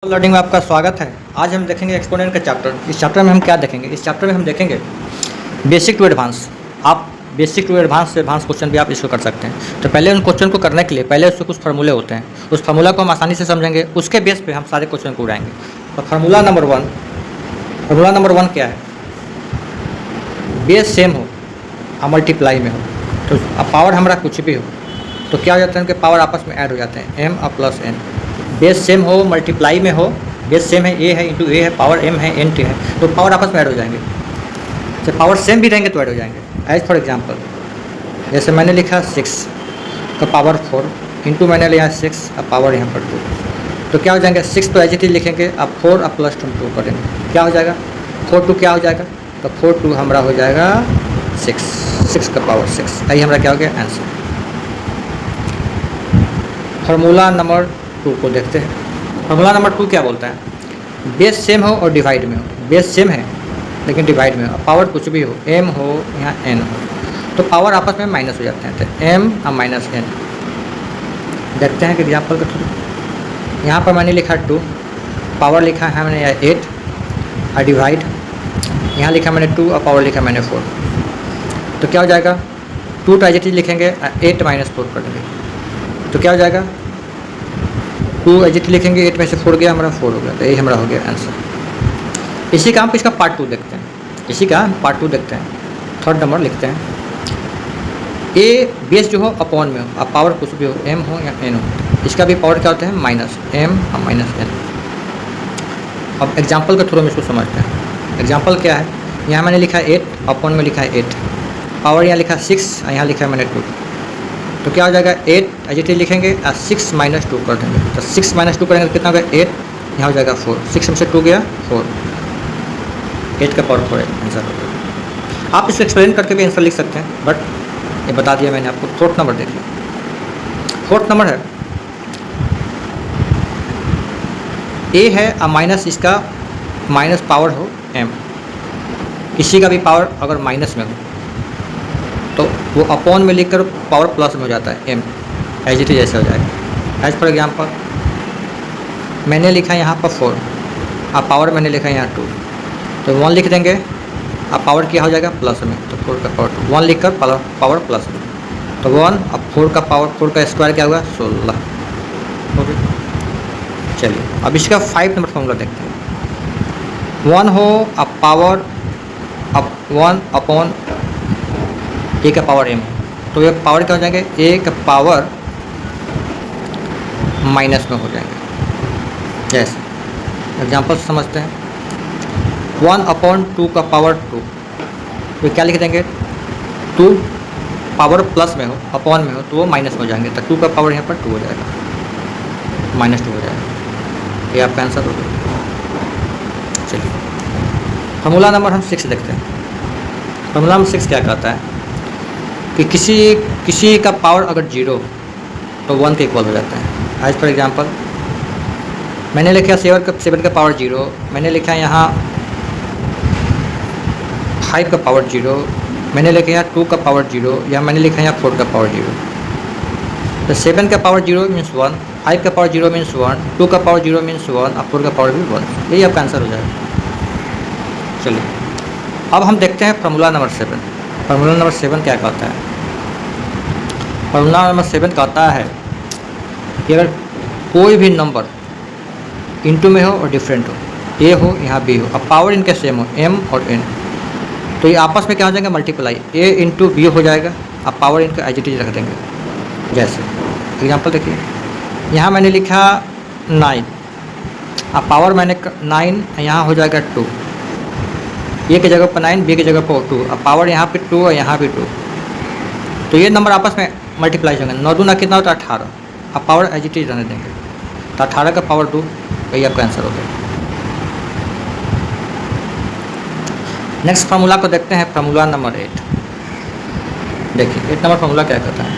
Learning में आपका स्वागत है। आज हम देखेंगे एक्सपोनेंट का चैप्टर। इस चैप्टर में हम क्या देखेंगे? इस चैप्टर में हम देखेंगे बेसिक टू एडवांस। आप बेसिक टू एडवांस से एडवांस क्वेश्चन भी आप इसको कर सकते हैं। तो पहले उन क्वेश्चन को करने के लिए पहले उसके कुछ फार्मूले होते हैं, उस फार्मूला को हम आसानी से समझेंगे, उसके बेस पे हम सारे क्वेश्चन को उड़ाएंगे। तो फार्मूला नंबर वन क्या है? बेस सेम हो और मल्टीप्लाई में हो, तो अब पावर हमारा कुछ भी हो तो क्या हो जाता है, उनके पावर आपस में ऐड हो जाते हैं, m और प्लस n। बेस सेम हो, मल्टीप्लाई में हो, बेस सेम है, a है इंटू a है, पावर m है, n है, तो पावर आपस में ऐड हो जाएंगे। जब पावर सेम भी रहेंगे तो ऐड हो जाएंगे। एज फॉर एग्जांपल, जैसे मैंने लिखा 6 का पावर 4 इंटू मैंने लिया 6 और पावर यहाँ पर 2, तो क्या हो जाएंगे? 6 तो एज इट इज लिखेंगे, अब 4 और प्लस 2 करेंगे, क्या हो जाएगा? 4 2 क्या हो जाएगा? तो 4 2 हमारा हो जाएगा 6 का पावर 6। यही हमारा क्या हो गया? आंसर। फार्मूला नंबर 2 को देखते हैं। फार्मूला नंबर 2 क्या बोलता है? बेस सेम हो और डिवाइड में हो। बेस सेम है लेकिन डिवाइड में हो, पावर कुछ भी हो, m हो या n हो, तो पावर आपस में माइनस हो जाते हैं, तो m और माइनस n। देखते हैं कि एग्जाम्पल के थ्रू। यहाँ पर मैंने लिखा 2, पावर लिखा है मैंने 8 और डिवाइड, यहाँ लिखा मैंने 2 और पावर लिखा मैंने 4, तो क्या हो जाएगा? 2 तो एज लिखेंगे, 8 माइनस 4 कर देंगे, तो क्या हो जाएगा? 2 एज लिखेंगे, 8 में से 4 गया, हमारा 4 हो गया, तो यही हमारा हो गया आंसर। इसी का हम इसका पार्ट 2 देखते हैं। इसी का हम पार्ट 2 देखते हैं। थर्ड नंबर लिखते हैं, ए बेस जो हो अपॉन में हो, अब पावर कुछ भी हो, m हो या n हो, इसका भी पावर क्या होता है? माइनस m और माइनस n। अब एग्जाम्पल के थ्रू हम इसको समझते हैं। एग्जाम्पल क्या है? यहाँ मैंने लिखा है 8, अपॉन में लिखा है 8, पावर यहाँ लिखा है 6 और यहाँ लिखा है मैंने 2, तो क्या हो जाएगा? 8 एज इट इज लिखेंगे और 6 माइनस 2 कर देंगे, तो 6 माइनस 2 करेंगे तो कितना होगा? 8, यहाँ हो जाएगा 4, 6 में से 2 गया 4, 8 का पावर 4 आंसर हो गया। आप इसको एक्सप्लेन करके भी आंसर लिख सकते हैं, बट ये बता दिया मैंने आपको। फोर्थ नंबर देखिए। फोर्थ नंबर है, ए है और माइनस इसका माइनस पावर हो m, किसी का भी पावर अगर माइनस में हो तो वो अपॉन में लिखकर पावर प्लस में हो जाता है, m एज इट इज ऐसे हो जाएगा। एज फॉर एग्जांपल, मैंने लिखा यहाँ पर 4 और पावर मैंने लिखा यहाँ 2, तो 1 लिख देंगे और पावर क्या हो जाएगा? प्लस में, तो 4 का पावर 2, 1 लिख कर पावर प्लस में, तो 1 अब 4 का पावर, 4 का स्क्वायर क्या होगा? 16। ओके, चलिए अब इसका 5 नंबर फॉर्मूला देखते हैं। 1 हो अब पावर, अब 1 अपॉन ए का पावर m, तो ये पावर क्या हो जाएंगे? ए का पावर माइनस में हो जाएंगे। जैसे एग्जाम्पल समझते हैं, 1 अपॉन 2 का पावर 2, तो क्या लिख देंगे? 2 पावर प्लस में हो, अपॉन में हो, तो वो माइनस में हो जाएंगे, तो 2 का पावर यहाँ पर 2 हो जाएगा, माइनस 2 हो जाएगा। ये आपका आंसर हो गया। चलिए फार्मूला नंबर हम 6 देखते हैं। फार्मूला नंबर 6 क्या कहता है कि किसी का पावर अगर 0 तो 1 के इक्वल हो जाता है। एज फॉर एग्जांपल, मैंने लिखा 7 का पावर 0, मैंने लिखा यहाँ 5 का पावर 0, मैंने लिखा यहाँ 2 का पावर 0, या मैंने लिखा यहाँ 4 का पावर 0। तो 7 का पावर 0 मीन्स 1, 5 का पावर 0 मीन्स 1, 2 का पावर 0 मीन्स 1 और 4 का पावर भी 1। यही आपका आंसर हो जाएगा। चलिए अब हम देखते हैं फार्मूला नंबर 7। फार्मूला नंबर 7 क्या कहता है? फार्मूला नंबर 7 कहता है कि अगर कोई भी नंबर इंटू में हो और डिफरेंट हो, ए हो यहाँ बी हो, अब पावर इनके सेम हो, m और n, तो ये आपस में क्या हो जाएगा? मल्टीप्लाई, a इंटू बी हो जाएगा, अब पावर इनका एज इट इज रख देंगे। जैसे एग्जांपल देखिए, यहाँ मैंने लिखा 9, अब पावर मैंने 9 यहाँ हो जाएगा 2, ए की जगह पर 9, बी की जगह पर 2, अब पावर यहाँ पे 2 और यहाँ भी 2, तो ये नंबर आपस में मल्टीप्लाई होंगे। 9 दूना कितना होता है? 18, अब पावर एज इट इज रहने देंगे, तो 18 का पावर 2, यही आपका आंसर हो गया। नेक्स्ट फार्मूला को देखते हैं, फार्मूला नंबर 8। देखिए 8 नंबर फार्मूला क्या कहता है?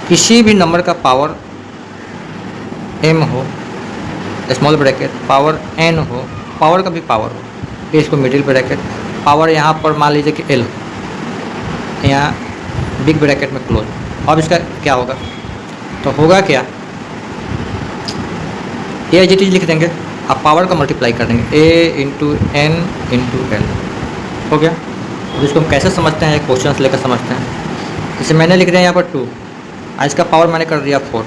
किसी भी नंबर का पावर m हो, स्मॉल ब्रैकेट, पावर n हो, पावर का भी पावर हो, ये इसको मिडिल ब्रैकेट, पावर यहाँ पर मान लीजिए कि l हो, यहाँ बिग ब्रैकेट में क्लोज। अब इसका क्या होगा? तो होगा क्या? ए एज इट इज लिख देंगे, अब पावर का मल्टीप्लाई कर देंगे ए इंटू एन इंटू एल, हो गया। अब इसको हम कैसे समझते हैं, क्वेश्चन से लेकर समझते हैं। जैसे मैंने लिख दिया यहाँ पर 2, इसका पावर मैंने कर दिया 4,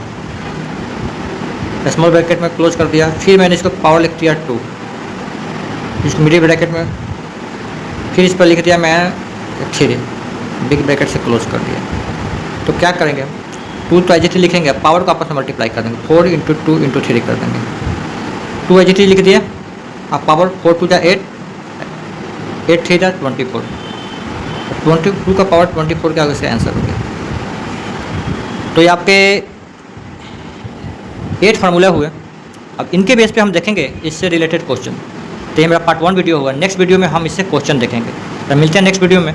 स्मॉल ब्रैकेट में क्लोज कर दिया, फिर मैंने इसको पावर लिख दिया 2, इसको मिडिल ब्रैकेट में, फिर इस पर लिख दिया मैं 3, बिग ब्रैकेट से क्लोज कर दिया। तो क्या करेंगे, 2 तो एज इट इज लिखेंगे, पावर को आपस में मल्टीप्लाई कर देंगे, 4 इंटू 2 इंटू 3 कर देंगे, 2 एज इट इज लिख दिया, अब पावर 4 2 जा 8, 8 3 जा 24, 22 का पावर 24 के आगे से आंसर हो गया। तो ये आपके 8 फार्मूला हुए। अब इनके बेस पे हम देखेंगे इससे रिलेटेड क्वेश्चन। तो ये मेरा पार्ट 1 वीडियो होगा, नेक्स्ट वीडियो में हम इससे क्वेश्चन देखेंगे। तो मिलते हैं नेक्स्ट वीडियो में।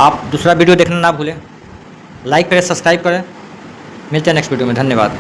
आप दूसरा वीडियो देखना ना भूलें, लाइक करें, सब्सक्राइब करें। मिलते हैं नेक्स्ट वीडियो में, धन्यवाद।